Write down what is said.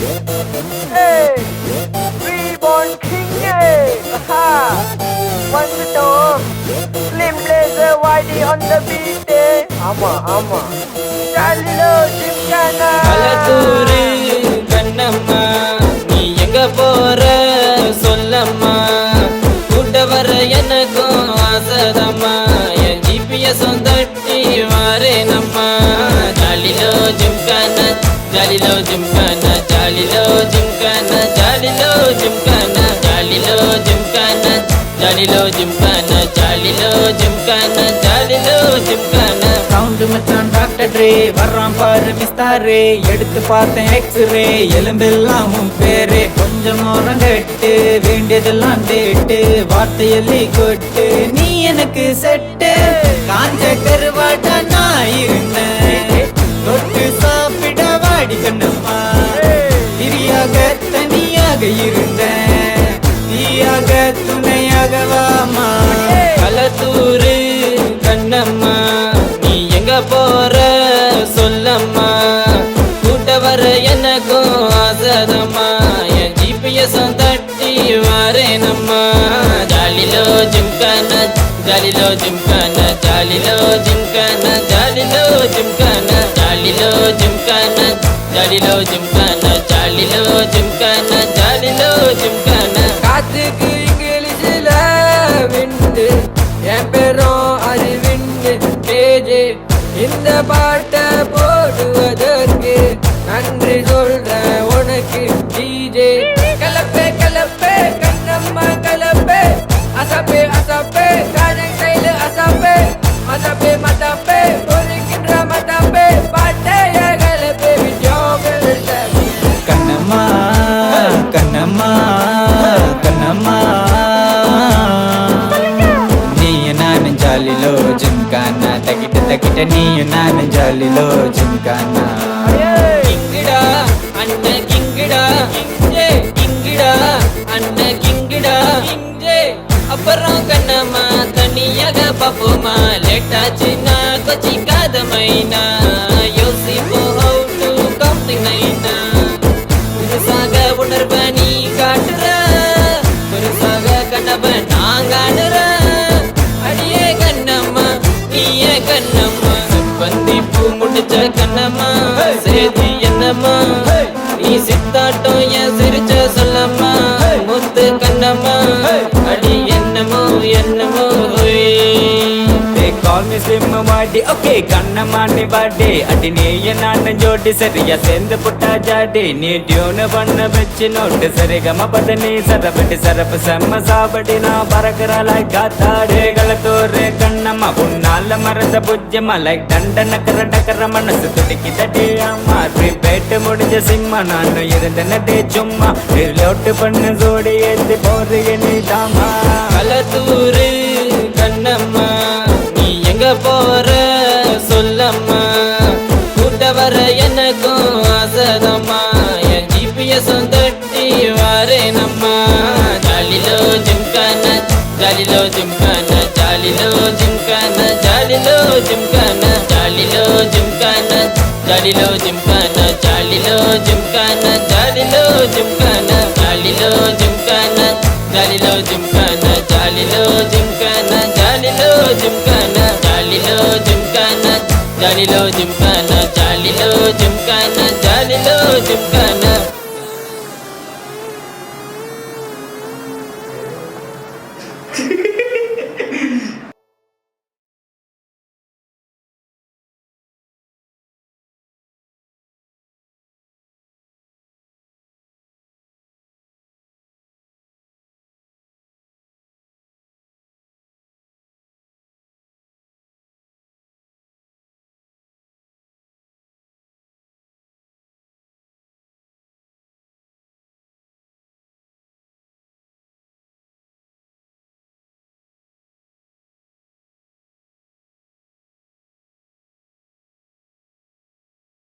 Hey, reborn king, hey. Aha. Once the dog, slim blazer, whitey on the beat, hey. Ama. Chalilo, Jimkana. பலதூரு Kannamma நீ எங்க போற சொல்லம்மா கூட்ட வர எனக்கும் ஆசதம்மா என் ஜிபிஎஸ் தட்டி வாரேனம்மா ஜாலிலோ ஜிம்கானா ஜாலிலோ ஜிம்கானா ஜாலிலோ ஜிம்கானா ஜாலிலோ ஜிம்கானா ஜாலிலோ ஜிம்கானா ஜாலிலோ ஜிம்கானா ஜாலிலோ ஜிம்கானா ஜாலிலோ ஜிம்கானா சவுண்டு மச்சான் டாக்டர் ட்ரே வர்றான் பாரு மிஸ்தாரே எடுத்து பார்த்தேன் எக்ஸ்ரே எலும்பெல்லாம் உன் பேரே கொஞ்சம் உரங்கட்டு வேண்டியதெல்லாம் டேட்டு வார்த்தையல்லி கொட்டு நீ எனக்கு செட்டு காஞ்ச கருவாட்டா நான் இருந்தேன் தொட்டு சாப்பிட வாடி கண்ணம்மா திரியாக தனியாக இருந்தேன் தீயாக துணையாக வாமா பலதூரு கண்ணம்மா நீ எங்க போற சொல்லம்மா கூட்ட வர எனக்கும் ஆசதம்மா என் ஜிபிஎஸ் தட்டி வாரேனம்மா ஜாலிலோ ஜிம்கானா ஜாலிலோ ஜிம்கானா ஜாலிலோ ஜிம்கானா ஜாலிலோ ஜிம்கானா ஜாலிலோ ஜிம்கானா ஜாலிலோ ஜிம்கானா ஜாலிலோ ஜிம்கானா ஜாலிலோ ஜிம்கானா காத்துக்கு இங்கிலீஷில் விண்டு என் பேரும் அறிவிண்டு கேஜே இந்த பாட்டை போடுவதற்கு நன்றி சொல்றேன் உனக்கு டிஜே கலப்பே கலப்பே கண்ணம்மா கலப்பே அசப்பே அசப்பே காஜன் கையில் அசப்பே மதப்பே மதப்பே பொறுக்கின்ற மதப்பே பாட்டைய கலப்பே விஜயோகள் கண்ணம்மா கண்ணம்மா கண்ணம்மா நீயும் நானும் ஜாலிலோ ஜிம்கானா தக்கிட்ட நீயும் நானும் ஜாலிலோ ஜிம்கானா கிங்கிடா அண்ணன் கிங்கிடா கிங்கே கிங்கிடா அண்ணன் கிங்கிடா கிங்கே அப்புறம் கண்ணம்மா தனியாக பாப்போமா லேட்டாச்சுன்னா கொச்சிக்காத மைனா யோசிப்போ how to counting நைனா புதுசாக உணர்வ நீ காட்டுற பெருசாக கண்ணவ நான் காணுற அடியே கண்ணம்மா நீயே கண்ணம்மா பந்தி பூ முடிச்ச கண்ணம்மா சேதி என்னம்மா நீ சித்தாட்டம் என் சிரிச்ச சொல்லம்மா முத்து கண்ணம்மா அடி என்னமோ என்னமோ கால் மீ ஸ்லிம் வாடி ஓகே கண்ணம்மா நீ வாடி அடி நீய நானும் ஜோடி சரியா சேர்ந்து புட்டா ஜாடி நீ டியூன் பண்ண வச்சு நோட்டு சரிகம பத நீ சரபடி சரப்பு செம்ம சாபடி நான் பறக்குறாளா காத்தாடே களத்தோரு கண்ணம்மா உன்னால மறந்த புஜ்ஜமா லைக் தண்ட நக்கர டக்கர மனசு துடிக்கி தட்டி அம்மா ரிப்பேட்டு முடிஞ்ச சிம்மா நானும் இருந்த நட்டே சும்மா ரிலோட்டு பண்ணு ஜோடி ஏத்தி போறீங்க நீ தாமா பலதூரு கண்ணம்மா நீ எங்க போற சொல்லம்மா கூட்ட வர எனக்கும் ஆசதம்மா என் ஜிபிஎஸ் தட்டி வாரேனம்மா ஜாலிலோ ஜிம்கானா ஜாலிலோ ஜிம்கானா ஜாலிலோ ஜிம்கானா ஜாலிலோ ஜிம்கானா ஜாலிலோ ஜிம்கானா ஜாலிலோ ஜிம்கானா ஜாலிலோ ஜிம்கானா ஜாலிலோ ஜிம்கானா ஜாலிலோ ஜிம்கானா ஜாலிலோ ஜிம்கானா ஜாலிலோ ஜிம்கானா ஜாலிலோ ஜிம்கானா ஜாலிலோ ஜிம்கானா ஜாலிலோ ஜிம்கானா ஜாலிலோ ஜிம்கானா ஜாலிலோ ஜிம்கானா